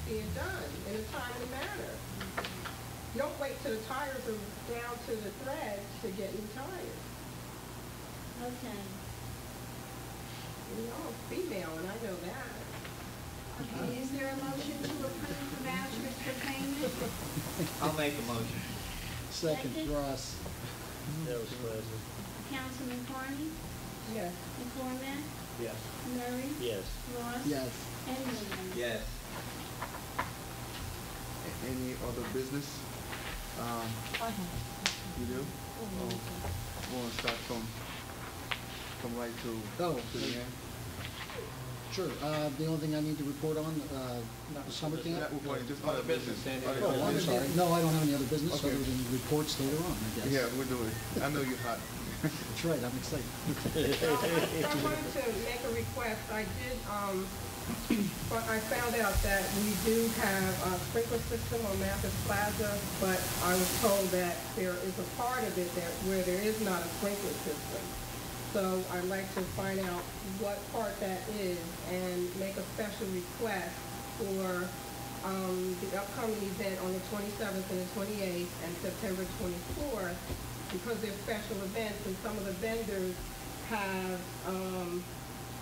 see it done in a timely manner. You don't wait till the tires are down to the thread to get new tires. Okay. You're all female, and I know that. Okay, is there a motion to approve the vouchers for payment? I'll make a motion. Second, Second. Ross. That was President. Councilman Carney? Yes. McCormick? Yes. Murray? Yes. Ross? Yes. And Williams? Yes. Any other business? You do? We'll start from right Oh, to the end. sure. The only thing I need to report on, the summer camp. That will go in just Other other business. business, Sandy. Other Oh, I'm business. sorry. No, I don't have any other business Okay. other than reports later on, I guess. Yeah, we're doing. I know you're hot. That's right, I'm excited. I wanted to make a request. I did, but I found out that we do have a sprinkler system on Mathis Plaza, but I was told that there is a part of it that where there is not a sprinkler system. So I'd like to find out what part that is and make a special request for the upcoming event on the 27th and the 28th and September 24th, because they're special events and some of the vendors have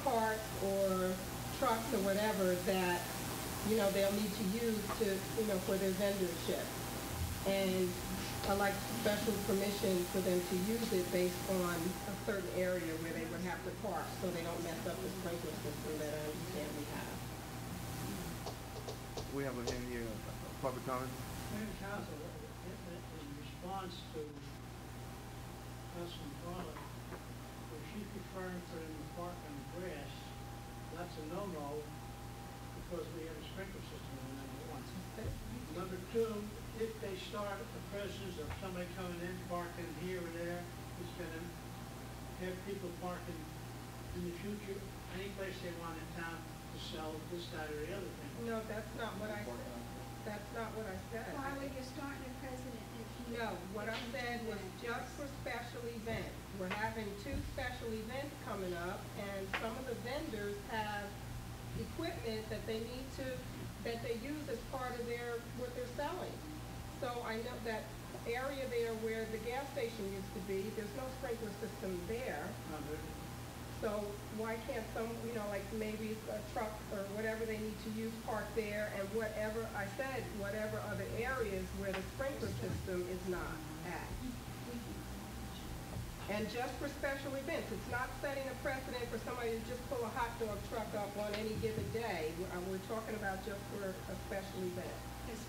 carts or trucks or whatever that, you know, they'll need to use to, you know, for their vendorship. And I'd like special permission for them to use it based on a certain area where they would have to park so they don't mess up the sprinkler system that I understand we have. We have a hand here, public comment. Mayor and Council, in response to Councilman Carla, if she's referring to them to park on the grass, that's a no-no because we have a sprinkler system in number one. Number two, if they start the presence of somebody coming in, parking here or there, it's gonna have people parking in the future, any place they want in town to sell this, that, or the other thing. No, that's not what I said. That's not what I said. Carla, you're starting a precedent if you. No, what I said was just for special events. We're having 2 special events coming up, and some of the vendors have equipment that they need to, that they use as part of their, what they're selling. So I know that area there where the gas station used to be, there's no sprinkler system there. So why can't some, you know, like maybe a truck or whatever they need to use park there, and whatever, I said, whatever other areas where the sprinkler system is not at. And just for special events, it's not setting a precedent for somebody to just pull a hot dog truck up on any given day. We're talking about just for a special event.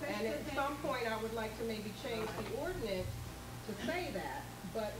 And at some point, I would like to maybe change the ordinance to say that, but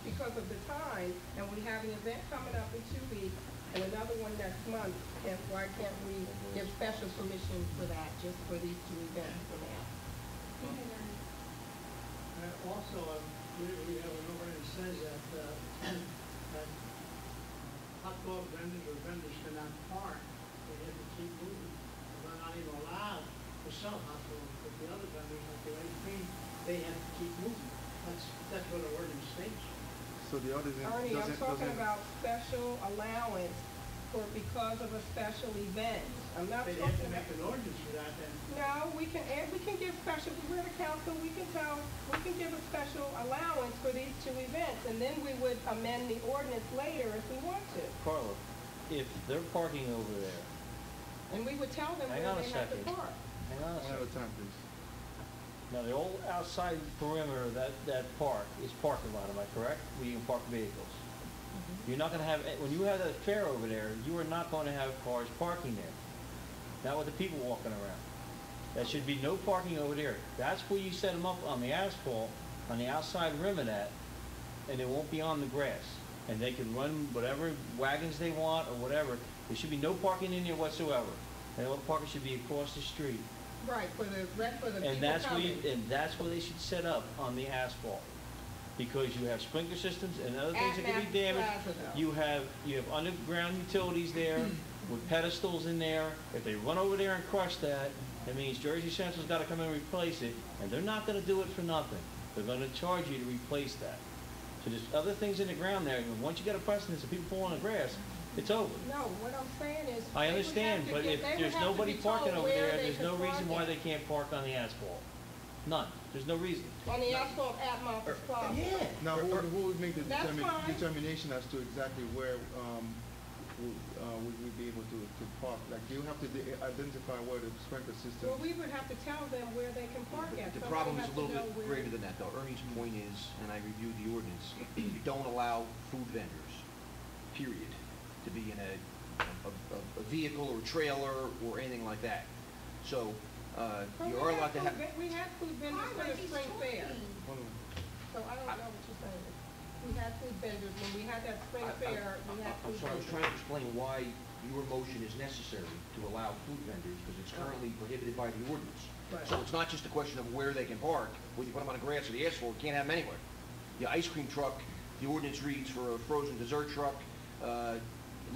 because of the time, and we have an event coming up in 2 weeks and another one next month, and why can't we give special permission for that, just for these 2 events for now? Also, we have an ordinance that says that hot dog vendors or vendors cannot park, they have to keep moving. They're not even allowed to sell hot dogs, but the other vendors, like the ice cream, they have to keep moving. That's what the ordinance states. So the ordinance Ernie, I'm talking doesn't. about special allowance for, because of a special event. I'm not They have to talking make about. an ordinance for that then. No, we can give special, we're the council, we can give a special allowance for these 2 events, and then we would amend the ordinance later if we want to. Carla, if they're parking over there, And we would tell them Hang where on a they have to second. park. hang on a One at a second. time, please. Now, the whole outside perimeter of that park is parking lot, am I correct? Where you can park vehicles. You're not gonna have, when you have that fair over there, you are not gonna have cars parking there. Not with the people walking around. There should be no parking over there. That's where you set them up on the asphalt, on the outside rim of that, and it won't be on the grass. And they can run whatever wagons they want or whatever. There should be no parking in there whatsoever. And all the parking should be across the street. Right, for the people And that's where coming. and that's where they should set up on the asphalt. Because you have sprinkler systems and other things At that could be Mathis damaged. Plaza, though. You have underground utilities there with pedestals in there. If they run over there and crush that, that means Jersey Central's gotta come in and replace it, and they're not gonna do it for nothing. They're gonna charge you to replace that. So there's other things in the ground there, and once you get a precedence of people falling on the grass, It's over. No, what I'm saying is. I they would understand, have to but get- if they would there's have to nobody be told parking over where there, they there's could no reason park why at. they can't park on the asphalt. None. There's no reason. On the asphalt at Marcus Plaza. Now, who would make the That's fine. determination as to exactly where, would we be able to park? Like, do you have to identify where the sprinkler system? Well, we would have to tell them where they can park at. The Somebody problem is has a to little know bit where- greater than that, though. Ernie's point is, and I reviewed the ordinance, you don't allow food vendors, period, to be in a vehicle or trailer or anything like that. So, But you we are had allowed to food have, ve- We had food vendors for the spring fair, Hold on. so I don't know what you're saying. We had food vendors, when we had that spring fair, we had I'm food sorry, I was trying vendors. to explain why your motion is necessary to allow food vendors, because it's currently prohibited by the ordinance. Right. So it's not just a question of where they can park, whether you put them on the grass or the asphalt, you can't have them anywhere. The ice cream truck, the ordinance reads for a frozen dessert truck, as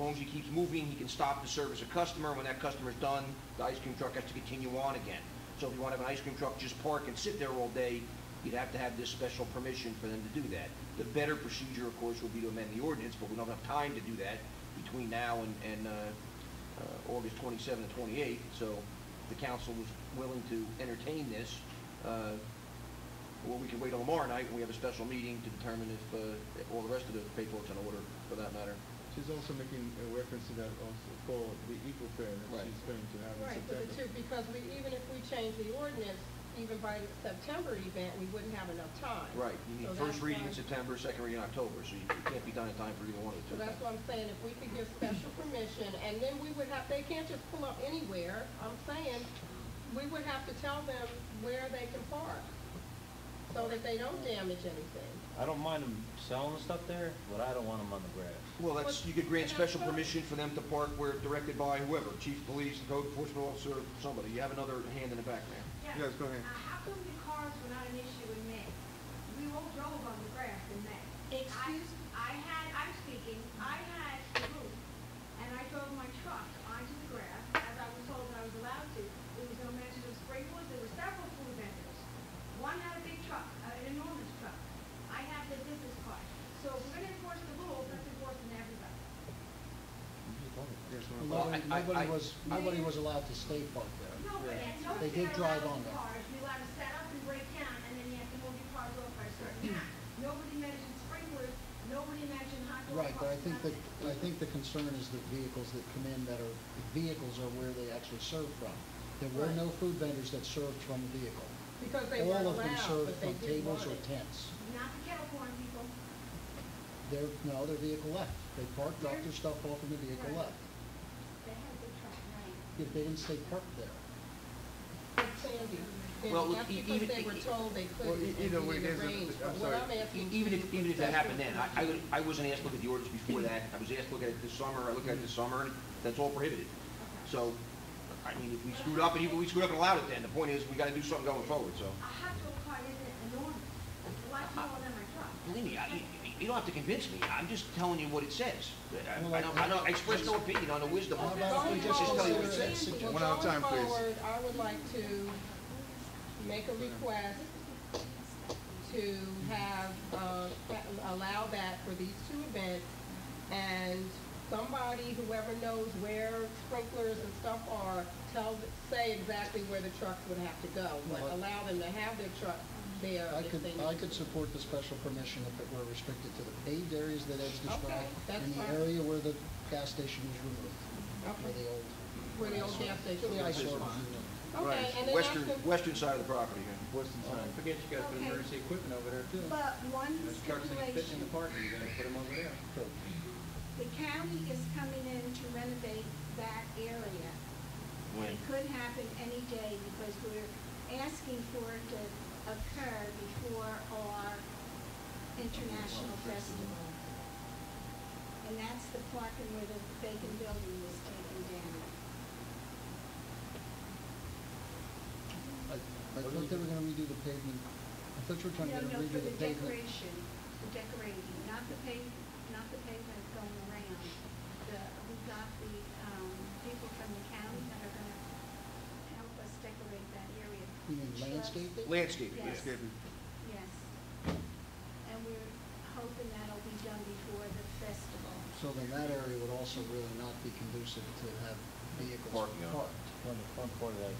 long as he keeps moving, he can stop to service a customer. When that customer's done, the ice cream truck has to continue on again. So if you want to have an ice cream truck just park and sit there all day, you'd have to have this special permission for them to do that. The better procedure, of course, would be to amend the ordinance, but we don't have time to do that between now and August 27 and 28. So the council was willing to entertain this, or we can wait till tomorrow night when we have a special meeting to determine if all the rest of the paperwork's in order, for that matter. She's also making a reference to that also for the Eco Fair that Right. she's going to have in Right, for the September. two, because even if we change the ordinance, even by the September event, we wouldn't have enough time. Right, you need So first that's reading in why- September, second reading in October, so you can't be done in time for either one of the So two. that's what I'm saying, if we could give special permission, and then we would have, they can't just pull up anywhere, I'm saying, we would have to tell them where they can park, so that they don't damage anything. I don't mind them selling the stuff there, but I don't want them on the grass. Well, that's, you could grant special permission for them to park where directed by whoever, chief of police, code enforcement officer, somebody. You have another hand in the back, ma'am. Yes, go ahead. How come the cars were not an issue in May? We all drove on the grass in May. I'm speaking, I had a roof, and I drove my truck onto the grass, as I was told that I was allowed to. There was no mention of sprinklers, there were several food vendors. One had a big truck, an enormous truck. I have the business card. So if we're gonna enforce the rules, let's enforce them to everybody. Yes, ma'am. Well, Nobody was allowed to stay parked there. No, but and no They did drive on there. cars, you're allowed to set up and break down, and then you have to move your cars off by a certain time. Nobody mentioned sprinklers, nobody mentioned hot dog Right, but I carts, think nothing. I think the concern is the vehicles that come in that are, the vehicles are where they actually serve from. There were Right. no food vendors that served from a vehicle. Because they weren't All of them allowed, served but they from did tables want or it. tents. Not the kettle corn people. Their vehicle left. They parked, dropped their stuff off, and the vehicle Right. left. They had a big truck, right? If they didn't stay parked there. But Sandy, Well, and that's because even- they were told they Well, couldn't, either and way, we there's a- arranged, I'm but what sorry. I'm asking. Even if that happened then, special I wasn't asked to look at the ordinance before that. I was asked to look at it this summer, I looked at it this summer, and that's all prohibited. So, I mean, if we screwed up, and even we screwed up and allowed it then, the point is, we gotta do something going forward, so. A hot dog cart isn't enormous. It's a lot smaller than my truck. Believe me, you don't have to convince me, I'm just telling you what it says. Well, I express no opinion on the wisdom How of about if we it. just Just tell you what it consider it says. suggestion? One at a time, please. Going forward, I would like to make a request to have, allow that for these two events, and somebody, whoever knows where sprinklers and stuff are, say exactly where the trucks would have to go, but Well, allow them to have their truck there I if could, they need. I could support the special permission if it were restricted to the paved areas that Ed's described, that's and the fine. area where the gas station was removed, Okay. where the old Where the old gas station the is. eyesore was removed. Okay, and then Western side of the property, yeah. Western side. Don't forget, you gotta put Okay. emergency equipment over there too. But one Those trucks ain't fitting in stipulation, the parking, you're gonna put them over there. the county is coming in to renovate that area. When? It could happen any day because we're asking for it to occur before our international festival. And that's the parking where the vacant building was taken down. I thought they were gonna redo the pavement, I thought you were trying to No, redo for the the pavement. decoration, the decorating, not the pavement going around. We got the, people from the county that are gonna help us decorate that area. You mean landscaping? Landscaping, Yes. yeah. Yes. And we're hoping that'll be done before the festival. So So then that area would also really not be conducive to have vehicles Parking on it. parked. On the front part of that